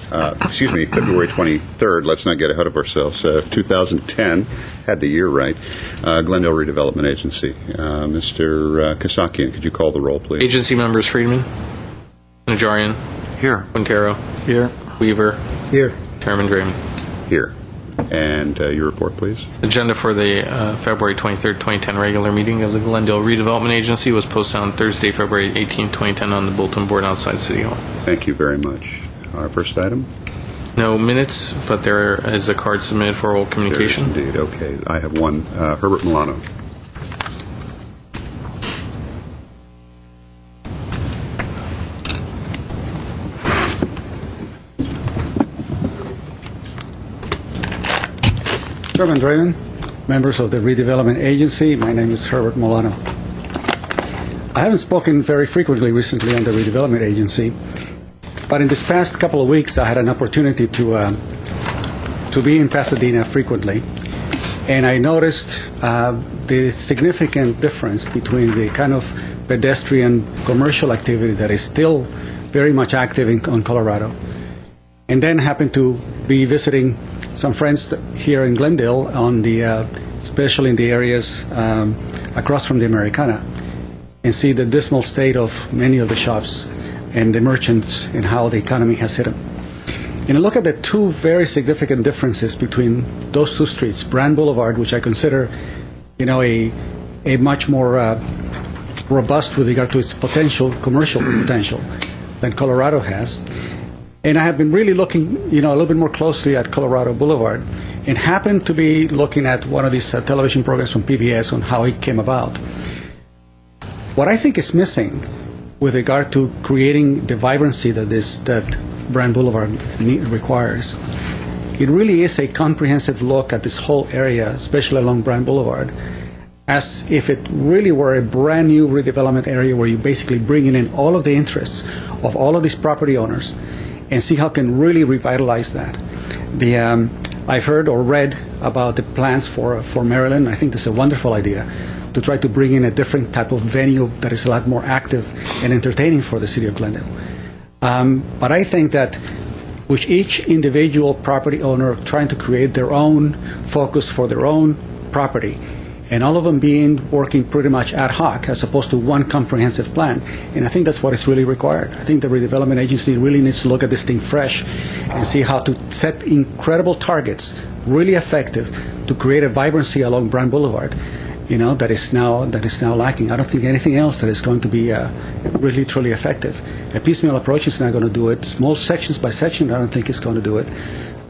February 23rd, let's not get ahead of ourselves, 2010, had the year right, Glendale Redevelopment Agency. Mr. Kasakian, could you call the roll, please? Agency members: Friedman, Najarian, Here. Quintero, Here. Weaver, Here. Chairman Draymond. Here. And your report, please. Agenda for the February 23rd, 2010 regular meeting of the Glendale Redevelopment Agency was posted on Thursday, February 18th, 2010 on the bulletin board outside City Hall. Thank you very much. Our first item? No minutes, but there is a card submitted for oral communication. There is indeed. Okay. I have one. Herbert Milano. Chairman Draymond, members of the Redevelopment Agency, my name is Herbert Milano. I haven't spoken very frequently recently on the Redevelopment Agency, but in this past couple of weeks I had an opportunity to be in Pasadena frequently, and I noticed the significant difference between the kind of pedestrian commercial activity that is still very much active on Colorado, and then happened to be visiting some friends here in Glendale, especially in the areas across from the Americana, and see the dismal state of many of the shops and the merchants and how the economy has hit them. And I look at the two very significant differences between those two streets, Brand Boulevard, which I consider, a much more robust with regard to its commercial potential than Colorado has. And I have been really looking, a little bit more closely at Colorado Boulevard, and happened to be looking at one of these television programs from PBS on how it came about. What I think is missing with regard to creating the vibrancy that Brand Boulevard requires, it really is a comprehensive look at this whole area, especially along Brand Boulevard, as if it really were a brand new redevelopment area where you're basically bringing in all of the interests of all of these property owners and see how can really revitalize that. I've heard or read about the plans for Maryland. I think that's a wonderful idea, to try to bring in a different type of venue that is a lot more active and entertaining for the city of Glendale. But I think that with each individual property owner trying to create their own focus for their own property, and all of them working pretty much ad hoc as opposed to one comprehensive plan. And I think that's what is really required. I think the Redevelopment Agency really needs to look at this thing fresh and see how to set incredible targets, really effective, to create a vibrancy along Brand Boulevard, that is now lacking. I don't think anything else that is going to be really, truly effective. A piecemeal approach is not going to do it. Small sections by section, I don't think it's going to do it.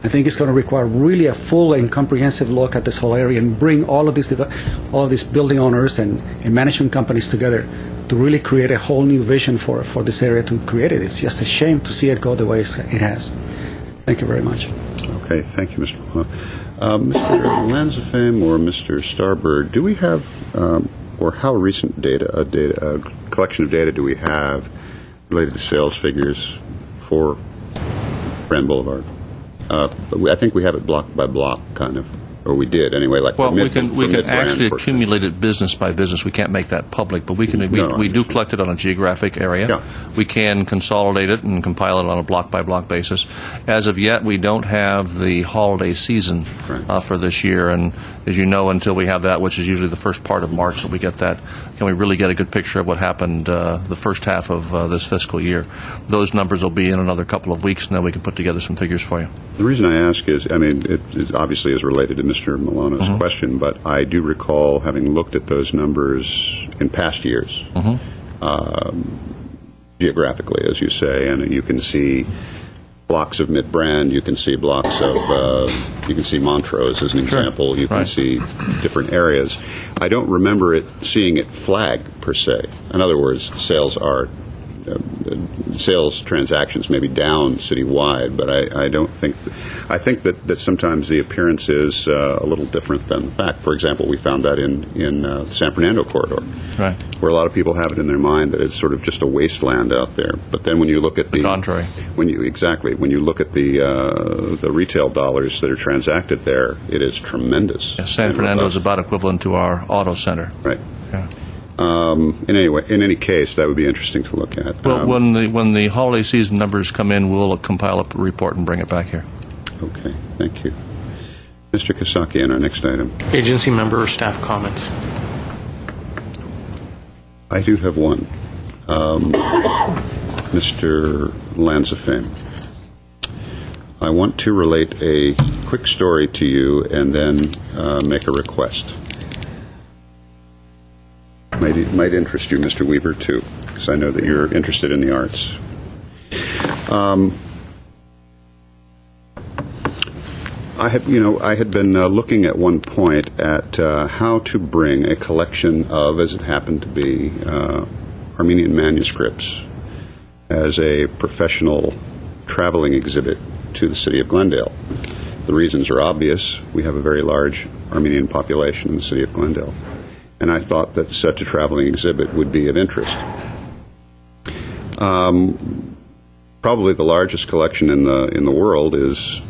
I think it's going to require really a full and comprehensive look at this whole area and bring all of these building owners and management companies together to really create a whole new vision for this area to create it. It's just a shame to see it go the way it has. Thank you very much. Okay, thank you, Mr. Milano. Mr. Lanzafame or Mr. Starbird, do we have, or how recent a collection of data do we have related to sales figures for Brand Boulevard? I think we have it block by block, kind of, or we did anyway. Well, we can actually accumulate it business by business. We can't make that public, but we do collect it on a geographic area. Yeah. We can consolidate it and compile it on a block by block basis. As of yet, we don't have the holiday season for this year, and as you know, until we have that, which is usually the first part of March, that we get that, can we really get a good picture of what happened the first half of this fiscal year? Those numbers will be in another couple of weeks, and then we can put together some figures for you. The reason I ask is, it obviously is related to Mr. Milano's question, but I do recall having looked at those numbers in past years, geographically, as you say, and you can see blocks of mid-brand, you can see blocks of, you can see Montrose as an example, you can see different areas. I don't remember seeing it flagged, per se. In other words, sales transactions may be down citywide, but I think that sometimes the appearance is a little different than the fact. For example, we found that in the San Fernando corridor, where a lot of people have it in their mind that it's sort of just a wasteland out there. But then when you look at the contrary, when you look at the retail dollars that are transacted there, it is tremendous. San Fernando is about equivalent to our auto center. Right. Yeah. in any case, that would be interesting to look at. Well, when the holiday season numbers come in, we'll compile a report and bring it back here. Okay, thank you. Mr. Kosaki on our next item. Agency member or staff comments. I do have one. Mr. Lanzafame, I want to relate a quick story to you and then make a request. Might interest you, Mr. Weaver, too, because I know that you're interested in the arts. I had been looking at one point at how to bring a collection of, as it happened to be, Armenian manuscripts as a professional traveling exhibit to the city of Glendale. The reasons are obvious. We have a very large Armenian population in the city of Glendale, and I thought that such a traveling exhibit would be of interest. Probably the largest collection in the world is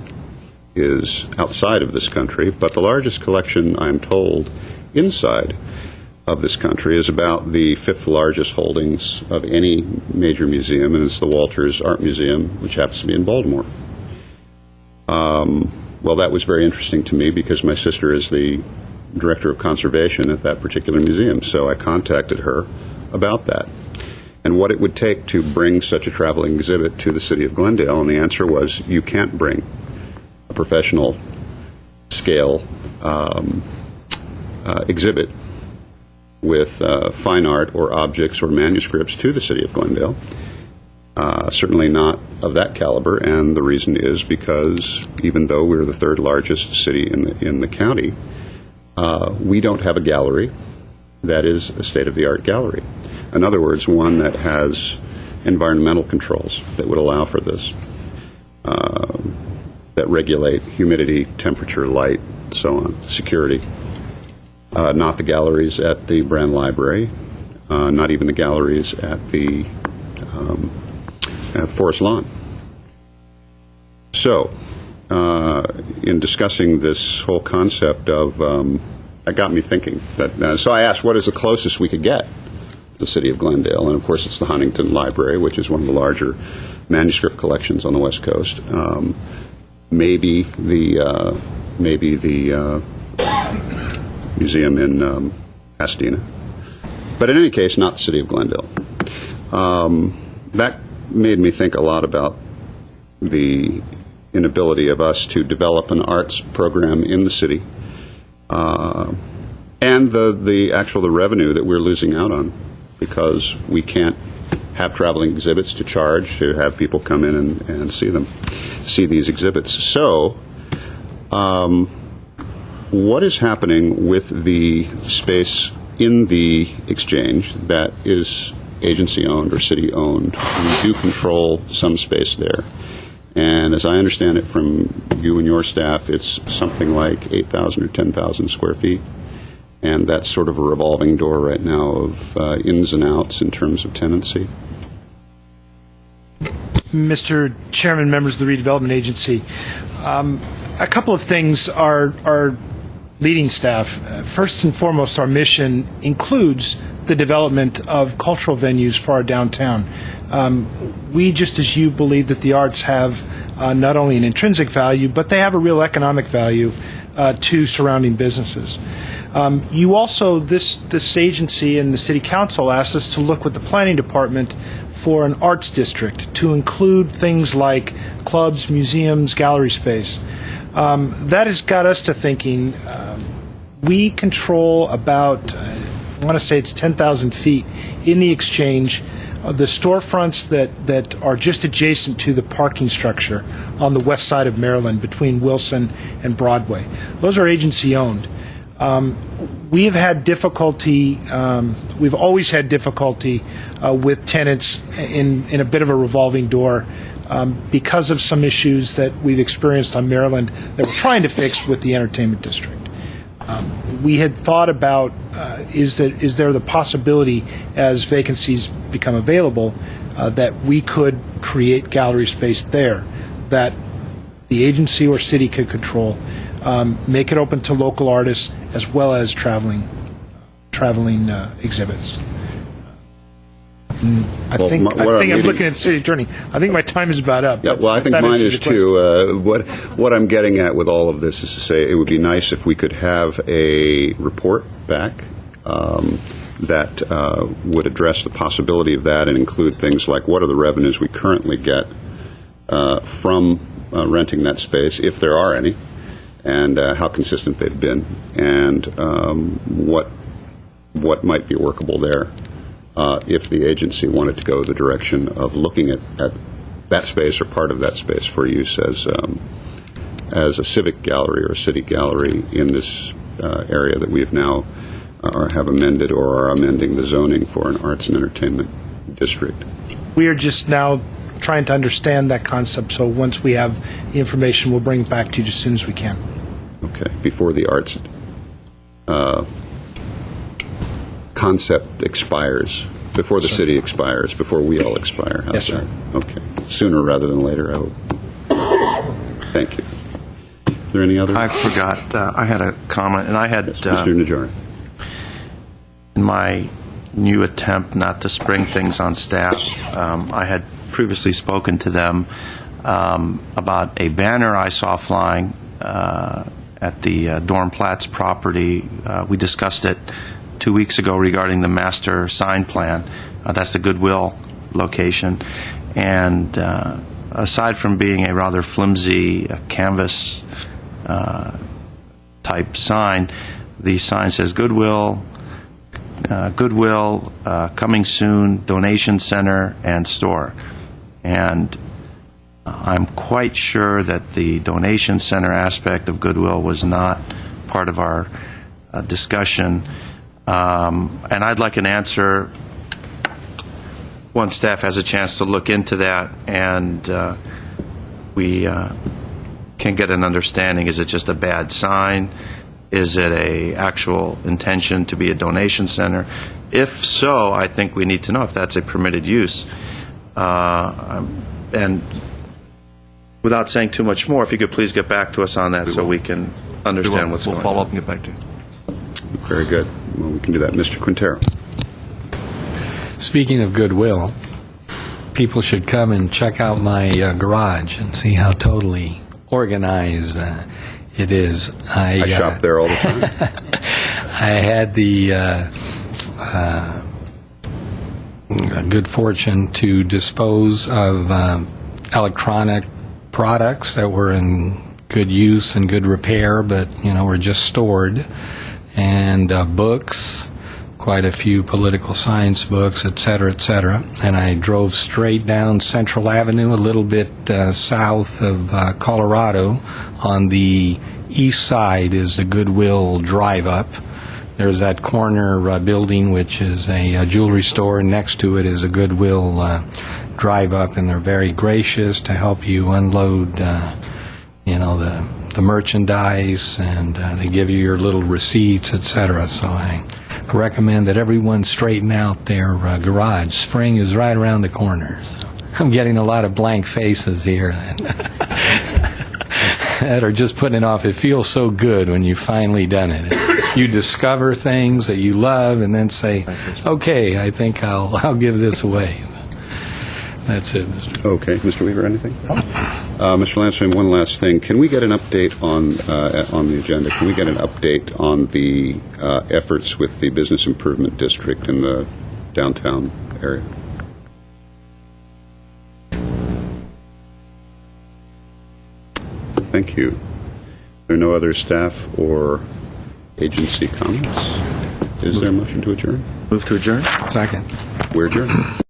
outside of this country, but the largest collection, I'm told, inside of this country is about the fifth largest holdings of any major museum, and it's the Walters Art Museum, which happens to be in Baltimore. Well, that was very interesting to me because my sister is the director of conservation at that particular museum, so I contacted her about that and what it would take to bring such a traveling exhibit to the city of Glendale, and the answer was you can't bring a professional scale exhibit with fine art or objects or manuscripts to the city of Glendale. Certainly not of that caliber, and the reason is because even though we're the third largest city in the county, we don't have a gallery that is a state-of-the-art gallery. In other words, one that has environmental controls that would allow for this, that regulate humidity, temperature, light, and so on, security. Not the galleries at the Brand Library, not even the galleries at the Forest Lawn. So, in discussing this whole concept of, it got me thinking. So I asked, what is the closest we could get to the city of Glendale? And of course, it's the Huntington Library, which is one of the larger manuscript collections on the West Coast. Maybe the museum in Pasadena. But in any case, not the city of Glendale. That made me think a lot about the inability of us to develop an arts program in the city, and the revenue that we're losing out on because we can't have traveling exhibits to charge to have people come in and see these exhibits. So, what is happening with the space in the exchange that is agency-owned or city-owned? We do control some space there. And as I understand it from you and your staff, it's something like 8,000 or 10,000 square feet. And that's sort of a revolving door right now of ins and outs in terms of tenancy. Mr. Chairman, members of the Redevelopment Agency, a couple of things are leading staff. First and foremost, our mission includes the development of cultural venues for our downtown. We, just as you, believe that the arts have not only an intrinsic value, but they have a real economic value to surrounding businesses. You also, this agency and the City Council asked us to look with the Planning Department for an arts district to include things like clubs, museums, gallery space. That has got us to thinking. We control about, I want to say it's 10,000 feet in the exchange. The storefronts that are just adjacent to the parking structure on the west side of Maryland between Wilson and Broadway. Those are agency-owned. We've had difficulty, we've always had difficulty with tenants in a bit of a revolving door because of some issues that we've experienced on Maryland that we're trying to fix with the entertainment district. We had thought about is there the possibility, as vacancies become available, that we could create gallery space there that the agency or city could control, make it open to local artists as well as traveling traveling exhibits. I Well, think what our I'm meeting- looking at the city attorney. I think my time is about up. Yeah, but well, I if think that mine answers is your question. too. What I'm getting at with all of this is to say it would be nice if we could have a report back that would address the possibility of that and include things like what are the revenues we currently get from renting that space, if there are any, and how consistent they've been, and what might be workable there. If the agency wanted to go the direction of looking at that space or part of that space for use as a civic gallery or a city gallery in this area that we have now have amended or are amending the zoning for an arts and entertainment district. We are just now trying to understand that concept, so once we have the information, we'll bring it back to you as soon as we can. Okay, before the arts concept expires, before the city expires, before we all expire. How's Yes, sir. that? Okay. Sooner rather than later, I hope. Thank you. Is there any other? I forgot, I had a comment, and I had, Mr. Najari. in my new attempt not to spring things on staff, I had previously spoken to them about a banner I saw flying at the Dorn Platz property. We discussed it 2 weeks ago regarding the master sign plan. That's the Goodwill location. And aside from being a rather flimsy canvas type sign, the sign says Goodwill, coming soon, donation center, and store. And I'm quite sure that the donation center aspect of Goodwill was not part of our discussion. And I'd like an answer once staff has a chance to look into that and we can get an understanding. Is it just a bad sign? Is it a actual intention to be a donation center? If so, I think we need to know if that's a permitted use. And without saying too much more, if you could please get back to us on that so we can understand what's going on. We'll follow up and get back to you. Very good. Well, we can do that. Mr. Quintero. Speaking of Goodwill, people should come and check out my garage and see how totally organized it is. I shop there all the time. I had the good fortune to dispose of electronic products that were in good use and good repair, but were just stored, and books, quite a few political science books, et cetera, and I drove straight down Central Avenue, a little bit south of Colorado. On the east side is the Goodwill drive-up. There's that corner building, which is a jewelry store, and next to it is a Goodwill drive-up, and they're very gracious to help you unload, the merchandise, and they give you your little receipts, etc. So I recommend that everyone straighten out their garage. Spring is right around the corner. So I'm getting a lot of blank faces here that are just putting it off. It feels so good when you've finally done it. You discover things that you love and then say, okay, I think I'll give this away. That's it, Mr. Okay. Mr. Weaver, anything? Mr. Lansing, one last thing. Can we get an update on the agenda? Can we get an update on the efforts with the Business Improvement District in the downtown area? Thank you. Are there no other staff or agency comments? Is there a motion to adjourn? Move to adjourn? Second. We're adjourned.